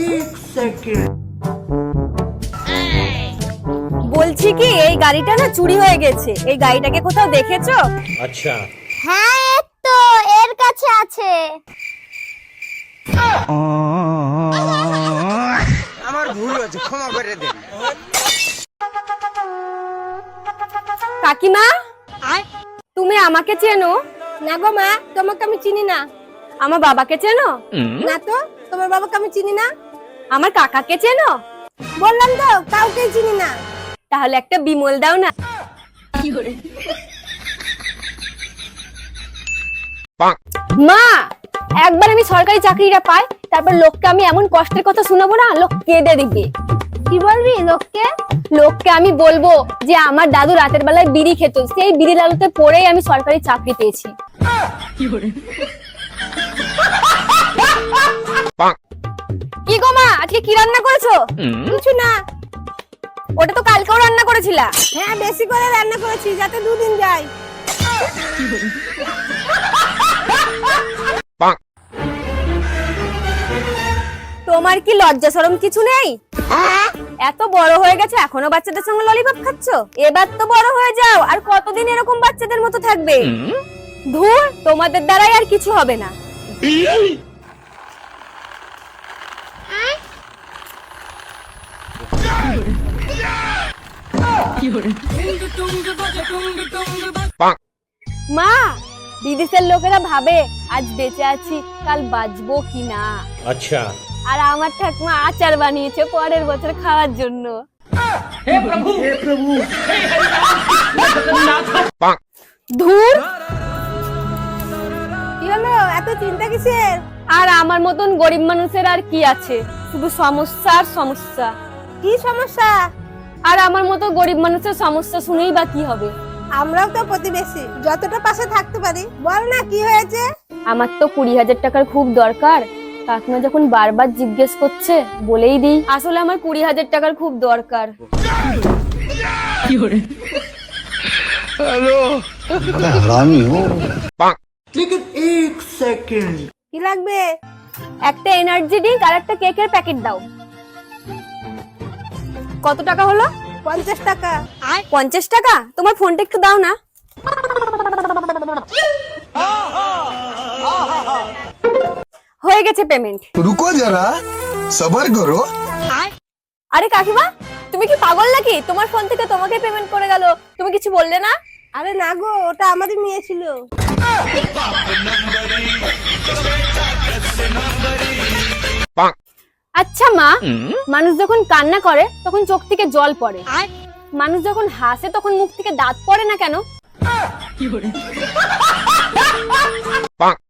एक सेकंड। বলছি কি, এই গাড়িটা না চুরি হয়ে গেছে। এই গাড়িটাকে কোথাও দেখেছো? अच्छा হ্যাঁ, এই তো এর কাছে আছে। আমার ভুল হয়েছে, ক্ষমা করে দেন। কাকিমা, তুমি আমাকে চেনো? না গো মা, তোমাকে আমি চিনি না। আমার বাবাকে চেনো? না তো, তোমার বাবাকে আমি চিনি না। আমার কাকাকে চেনো? বললাম তো, কাউকে চিনি না। তাহলে একটা বিমল দাও না। মা, একবার আমি সরকারি চাকরিটা পাই, তারপর লোককে আমি এমন কষ্টের কথা শোনাবো না, লোক কেঁদে দিবে। কি বলবি লোককে? লোককে আমি বলবো যে আমার দাদু রাতের বেলায় বিড়ি খেত, সেই বিড়ি লালুতে পড়েই আমি সরকারি চাকরি পেয়েছি। কি গো মা, আজকে কি রান্না করেছো? কিছু না। ওটা তো কালকেও রান্না করেছিলা। হ্যাঁ, বেশি করে রান্না করেছি যাতে দুদিন যায়। তোমার কি লজ্জা শরম কিছু নেই? এত বড় হয়ে গেছে এখনো বাচ্চাদের সঙ্গে ললিপপ খাচ্ছো? এবার তো বড় হয়ে যাও, আর কতদিন এরকম বাচ্চাদের মতো থাকবে? ধুর, তোমাদের দ্বারাই আর কিছু হবে না। মা, বিদেশের লোকেরা ভাবে আজ বেঁচে আছি, কাল বাঁচবো কিনা। अच्छा আর আমার ঠাকুমা আচার বানিয়েছে পরের বছর খাওয়ার জন্য। ধুর, কি হলো, এত চিন্তা কিসের? আর আমার মতন গরিব মানুষের আর কি আছে, শুধু সমস্যা আর সমস্যা। কি সমস্যা? আর আমার মতো গরিব মানুষের সমস্যা শুনেই বা কি হবে? আমরাও তো প্রতিবেশী, যতটা পাশে থাকতে পারি। বল না, কি হয়েছে? আমার তো 20,000 টাকার খুব দরকার। কাকিমা যখন বারবার জিজ্ঞেস করছে, বলেই দিই আসলে আমার 20,000 টাকার খুব দরকার। लेकिन एक सेकंड। কি লাগবে? একটা এনার্জি ড্রিঙ্ক আর একটা কেকের প্যাকেট দাও। কত টাকা হলো? 50 টাকা। 50 টাকা? তোমার ফোনটা একটু দাও না। হয়ে গেছে পেমেন্ট। रुको जरा सबर करो। আরে কাকিমা, তুমি কি পাগল নাকি? তোমার ফোন থেকে তোমাকে পেমেন্ট করে গেল, তুমি কিছু বললে না? আরে না গো, ওটা আমারই মেয়ে ছিল। আচ্ছা মা, মানুষ যখন কান্না করে তখন চোখ থেকে জল পড়ে, মানুষ যখন হাসে তখন মুখ থেকে দাঁত পড়ে না কেন?